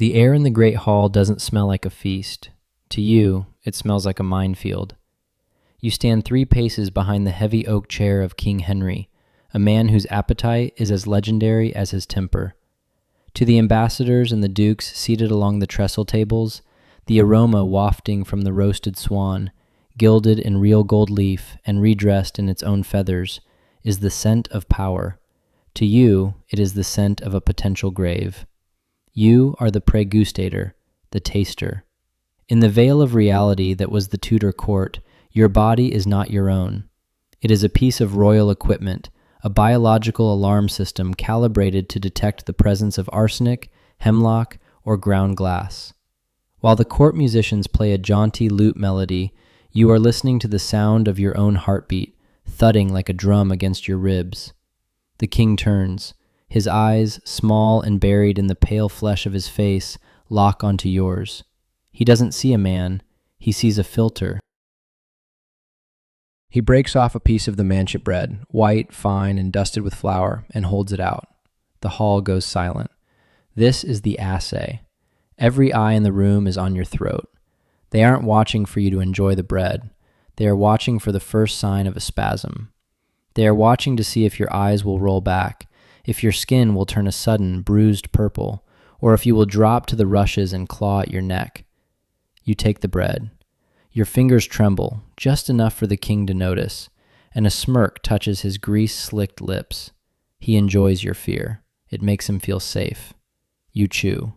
The air in the Great Hall doesn't smell like a feast. To you, it smells like a minefield. You stand 3 paces behind the heavy oak chair of King Henry, a man whose appetite is as legendary as his temper. To the ambassadors and the dukes seated along the trestle tables, the aroma wafting from the roasted swan, gilded in real gold leaf and redressed in its own feathers, is the scent of power. To you, it is the scent of a potential grave. You are the Praegustator, the taster. In the veil of reality that was the Tudor court, your body is not your own. It is a piece of royal equipment, a biological alarm system calibrated to detect the presence of arsenic, hemlock, or ground glass. While the court musicians play a jaunty lute melody, you are listening to the sound of your own heartbeat, thudding like a drum against your ribs. The king turns. His eyes, small and buried in the pale flesh of his face, lock onto yours. He doesn't see a man. He sees a filter. He breaks off a piece of the manchet bread, white, fine, and dusted with flour, and holds it out. The hall goes silent. This is the Assay. Every eye in the room is on your throat. They aren't watching for you to enjoy the bread. They are watching for the first sign of a spasm. They are watching to see if your eyes will roll back, if your skin will turn a sudden, bruised purple, or if you will drop to the rushes and claw at your neck. You take the bread. Your fingers tremble, just enough for the king to notice, and a smirk touches his grease-slicked lips. He enjoys your fear. It makes him feel safe. You chew.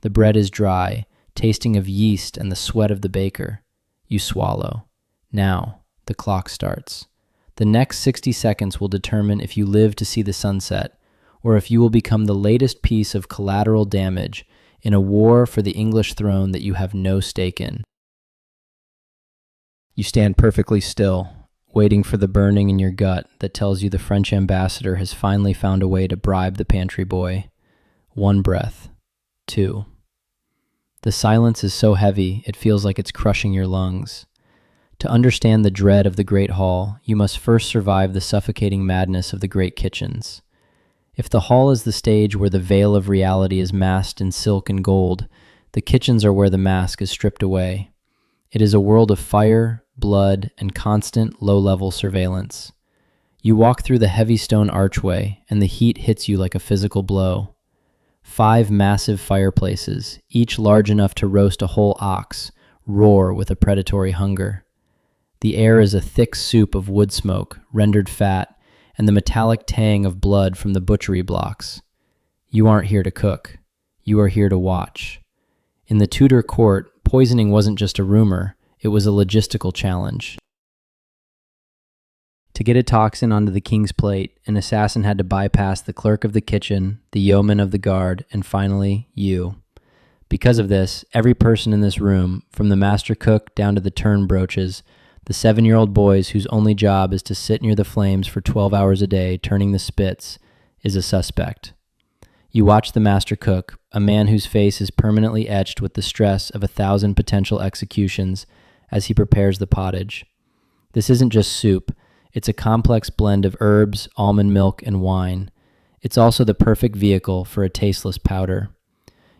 The bread is dry, tasting of yeast and the sweat of the baker. You swallow. Now, the clock starts. The next 60 seconds will determine if you live to see the sunset, or if you will become the latest piece of collateral damage in a war for the English throne that you have no stake in. You stand perfectly still, waiting for the burning in your gut that tells you the French ambassador has finally found a way to bribe the pantry boy. 1 breath. 2. The silence is so heavy, it feels like it's crushing your lungs. To understand the dread of the Great Hall, you must first survive the suffocating madness of the great kitchens. If the hall is the stage where the veil of reality is masked in silk and gold, the kitchens are where the mask is stripped away. It is a world of fire, blood, and constant low-level surveillance. You walk through the heavy stone archway, and the heat hits you like a physical blow. 5 massive fireplaces, each large enough to roast a whole ox, roar with a predatory hunger. The air is a thick soup of wood smoke, rendered fat, and the metallic tang of blood from the butchery blocks. You aren't here to cook. You are here to watch. In the Tudor court, poisoning wasn't just a rumor, it was a logistical challenge. To get a toxin onto the king's plate, an assassin had to bypass the clerk of the kitchen, the yeoman of the guard, and finally, you. Because of this, every person in this room, from the master cook down to the turn broaches, the 7-year-old boys whose only job is to sit near the flames for 12 hours a day turning the spits, is a suspect. You watch the master cook, a man whose face is permanently etched with the stress of 1,000 potential executions as he prepares the pottage. This isn't just soup, it's a complex blend of herbs, almond milk, and wine. It's also the perfect vehicle for a tasteless powder.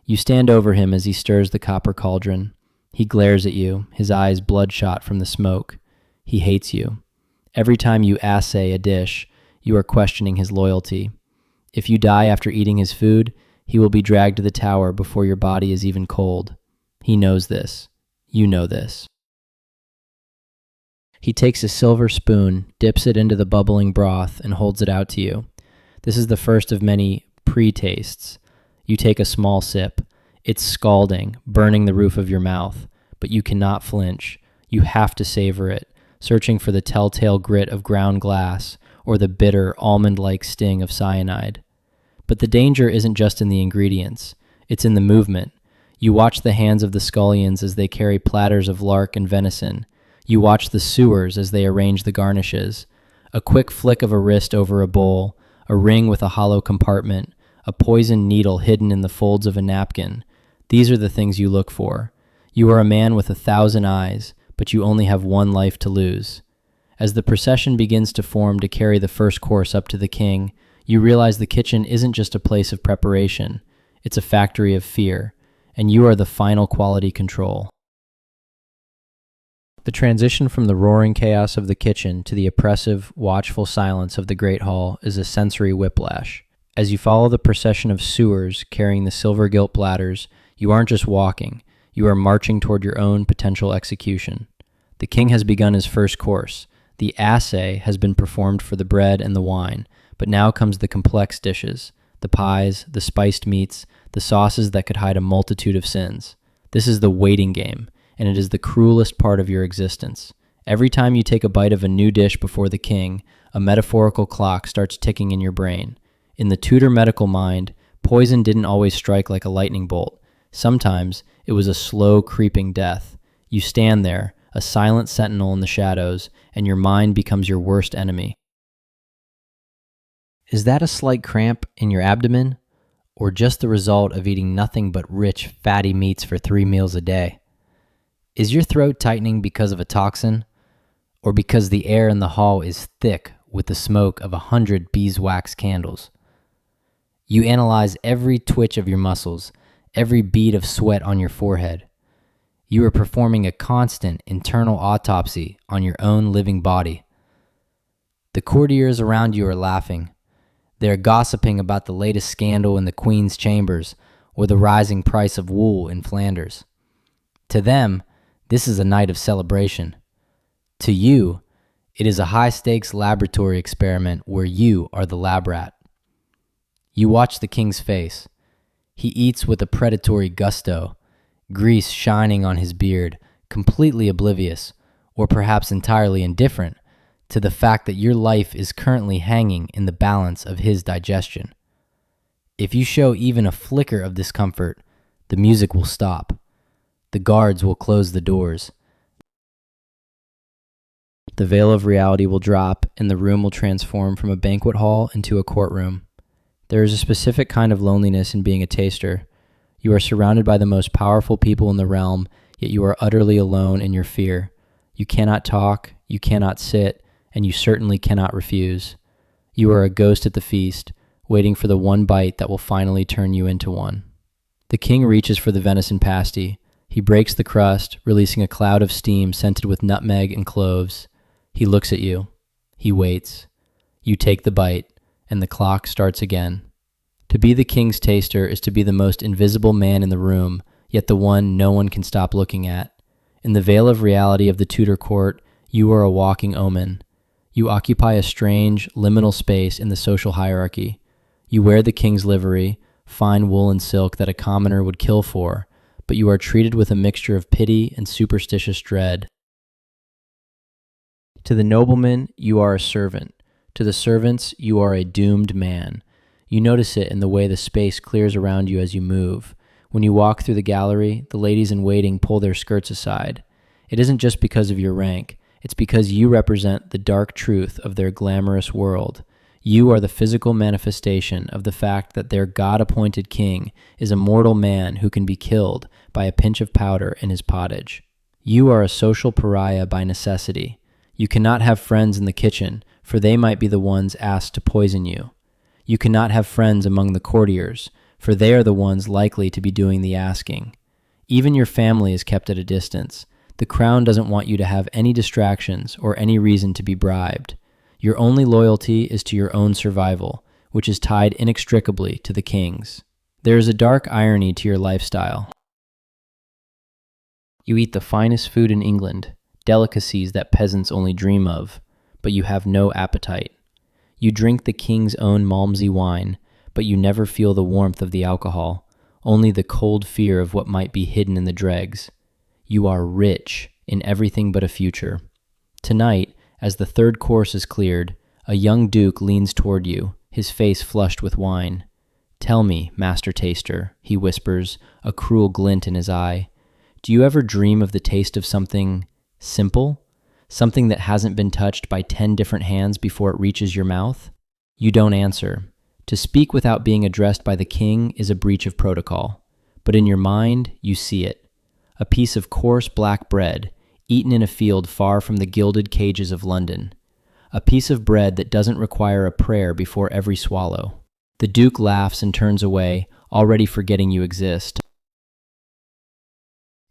You stand over him as he stirs the copper cauldron. He glares at you, his eyes bloodshot from the smoke. He hates you. Every time you assay a dish, you are questioning his loyalty. If you die after eating his food, he will be dragged to the tower before your body is even cold. He knows this. You know this. He takes a silver spoon, dips it into the bubbling broth, and holds it out to you. This is the first of many pre-tastes. You take a small sip. It's scalding, burning the roof of your mouth, but you cannot flinch. You have to savor it, searching for the telltale grit of ground glass or the bitter, almond-like sting of cyanide. But the danger isn't just in the ingredients. It's in the movement. You watch the hands of the scullions as they carry platters of lark and venison. You watch the sewers as they arrange the garnishes. A quick flick of a wrist over a bowl, a ring with a hollow compartment, a poisoned needle hidden in the folds of a napkin. These are the things you look for. You are a man with 1,000 eyes, but you only have 1 life to lose. As the procession begins to form to carry the first course up to the king, you realize the kitchen isn't just a place of preparation. It's a factory of fear. and you are the final quality control. The transition from the roaring chaos of the kitchen to the oppressive, watchful silence of the Great Hall is a sensory whiplash. As you follow the procession of sewers carrying the silver gilt bladders, you aren't just walking, you are marching toward your own potential execution. The king has begun his first course. The assay has been performed for the bread and the wine, but now comes the complex dishes, the pies, the spiced meats, the sauces that could hide a multitude of sins. This is the waiting game, and it is the cruelest part of your existence. Every time you take a bite of a new dish before the king, a metaphorical clock starts ticking in your brain. In the Tudor medical mind, poison didn't always strike like a lightning bolt. Sometimes it was a slow, creeping death. You stand there, a silent sentinel in the shadows, and your mind becomes your worst enemy. Is that a slight cramp in your abdomen, or just the result of eating nothing but rich, fatty meats for 3 meals a day? Is your throat tightening because of a toxin, or because the air in the hall is thick with the smoke of 100 beeswax candles? You analyze every twitch of your muscles, every bead of sweat on your forehead. You are performing a constant internal autopsy on your own living body. The courtiers around you are laughing. They are gossiping about the latest scandal in the Queen's chambers or the rising price of wool in Flanders. To them, this is a night of celebration. To you, it is a high-stakes laboratory experiment where you are the lab rat. You watch the king's face. He eats with a predatory gusto, grease shining on his beard, completely oblivious, or perhaps entirely indifferent, to the fact that your life is currently hanging in the balance of his digestion. If you show even a flicker of discomfort, the music will stop. The guards will close the doors. The veil of reality will drop, and the room will transform from a banquet hall into a courtroom. There is a specific kind of loneliness in being a taster. You are surrounded by the most powerful people in the realm, yet you are utterly alone in your fear. You cannot talk, you cannot sit, and you certainly cannot refuse. You are a ghost at the feast, waiting for the one bite that will finally turn you into one. The king reaches for the venison pasty. He breaks the crust, releasing a cloud of steam scented with nutmeg and cloves. He looks at you. He waits. You take the bite, and the clock starts again. To be the king's taster is to be the most invisible man in the room, yet the one no one can stop looking at. In the veil of reality of the Tudor court, you are a walking omen. You occupy a strange, liminal space in the social hierarchy. You wear the king's livery, fine wool and silk that a commoner would kill for, but you are treated with a mixture of pity and superstitious dread. To the nobleman, you are a servant. To the servants, you are a doomed man. You notice it in the way the space clears around you as you move. When you walk through the gallery, the ladies in waiting pull their skirts aside. It isn't just because of your rank. It's because you represent the dark truth of their glamorous world. You are the physical manifestation of the fact that their God-appointed king is a mortal man who can be killed by a pinch of powder in his pottage. You are a social pariah by necessity. You cannot have friends in the kitchen, for they might be the ones asked to poison you. You cannot have friends among the courtiers, for they are the ones likely to be doing the asking. Even your family is kept at a distance. The crown doesn't want you to have any distractions or any reason to be bribed. Your only loyalty is to your own survival, which is tied inextricably to the king's. There is a dark irony to your lifestyle. You eat the finest food in England, delicacies that peasants only dream of, but you have no appetite. You drink the king's own Malmsey wine, but you never feel the warmth of the alcohol, only the cold fear of what might be hidden in the dregs. You are rich in everything but a future. Tonight, as the third course is cleared, a young duke leans toward you, his face flushed with wine. "Tell me, master taster," he whispers, a cruel glint in his eye. "Do you ever dream of the taste of something simple? Something that hasn't been touched by 10 different hands before it reaches your mouth?" You don't answer. To speak without being addressed by the king is a breach of protocol. But in your mind, you see it. A piece of coarse black bread, eaten in a field far from the gilded cages of London. A piece of bread that doesn't require a prayer before every swallow. The duke laughs and turns away, already forgetting you exist.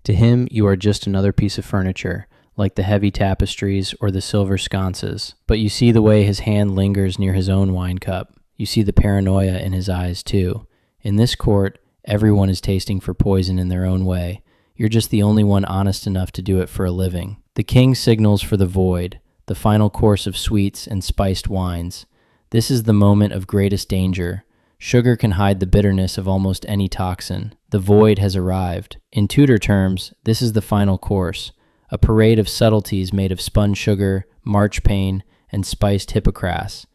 To him, you are just another piece of furniture, like the heavy tapestries or the silver sconces. But you see the way his hand lingers near his own wine cup. You see the paranoia in his eyes, too. In this court, everyone is tasting for poison in their own way. You're just the only one honest enough to do it for a living. The king signals for the void, the final course of sweets and spiced wines. This is the moment of greatest danger. Sugar can hide the bitterness of almost any toxin. The void has arrived. In Tudor terms, this is the final course, a parade of subtleties made of spun sugar, marchpane, and spiced hippocras.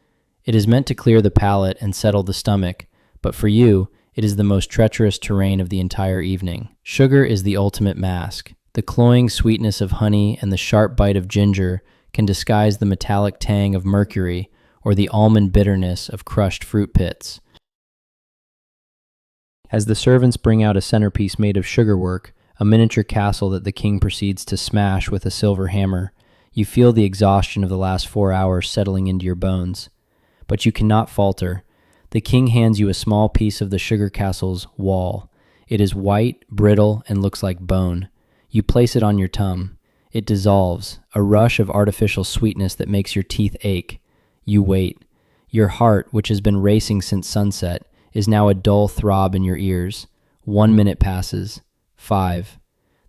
It is meant to clear the palate and settle the stomach, but for you, it is the most treacherous terrain of the entire evening. Sugar is the ultimate mask. The cloying sweetness of honey and the sharp bite of ginger can disguise the metallic tang of mercury or the almond bitterness of crushed fruit pits. As the servants bring out a centerpiece made of sugarwork, a miniature castle that the king proceeds to smash with a silver hammer, you feel the exhaustion of the last 4 hours settling into your bones. But you cannot falter. The king hands you a small piece of the sugar castle's wall. It is white, brittle, and looks like bone. You place it on your tongue. It dissolves, a rush of artificial sweetness that makes your teeth ache. You wait. Your heart, which has been racing since sunset, is now a dull throb in your ears. 1 minute passes. 5.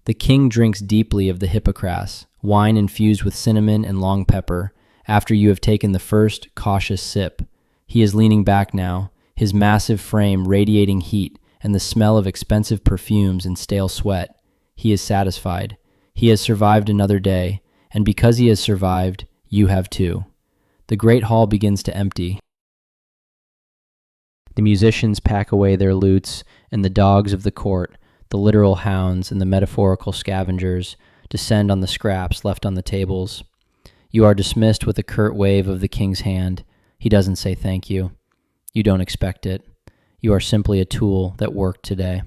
The king drinks deeply of the hippocras, wine infused with cinnamon and long pepper, after you have taken the first cautious sip. He is leaning back now, his massive frame radiating heat and the smell of expensive perfumes and stale sweat. He is satisfied. He has survived another day, and because he has survived, you have too. The great hall begins to empty. The musicians pack away their lutes, and the dogs of the court, the literal hounds and the metaphorical scavengers, descend on the scraps left on the tables. You are dismissed with a curt wave of the king's hand. He doesn't say thank you. You don't expect it. You are simply a tool that worked today.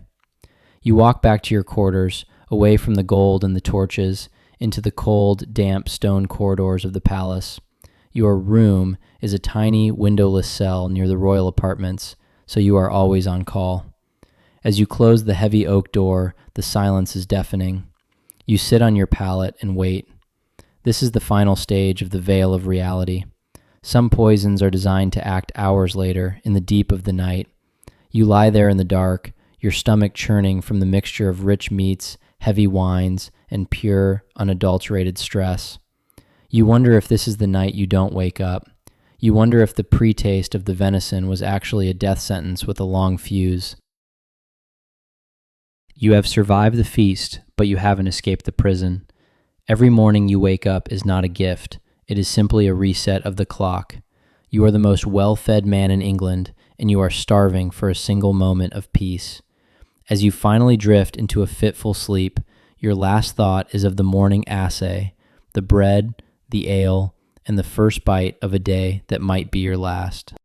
You walk back to your quarters, away from the gold and the torches, into the cold, damp stone corridors of the palace. Your room is a tiny, windowless cell near the royal apartments, so you are always on call. As you close the heavy oak door, the silence is deafening. You sit on your pallet and wait. This is the final stage of the veil of reality. Some poisons are designed to act hours later, in the deep of the night. You lie there in the dark, your stomach churning from the mixture of rich meats, heavy wines, and pure, unadulterated stress. You wonder if this is the night you don't wake up. You wonder if the pre-taste of the venison was actually a death sentence with a long fuse. You have survived the feast, but you haven't escaped the prison. Every morning you wake up is not a gift. It is simply a reset of the clock. You are the most well-fed man in England, and you are starving for a single moment of peace. As you finally drift into a fitful sleep, your last thought is of the morning assay, the bread, the ale, and the first bite of a day that might be your last.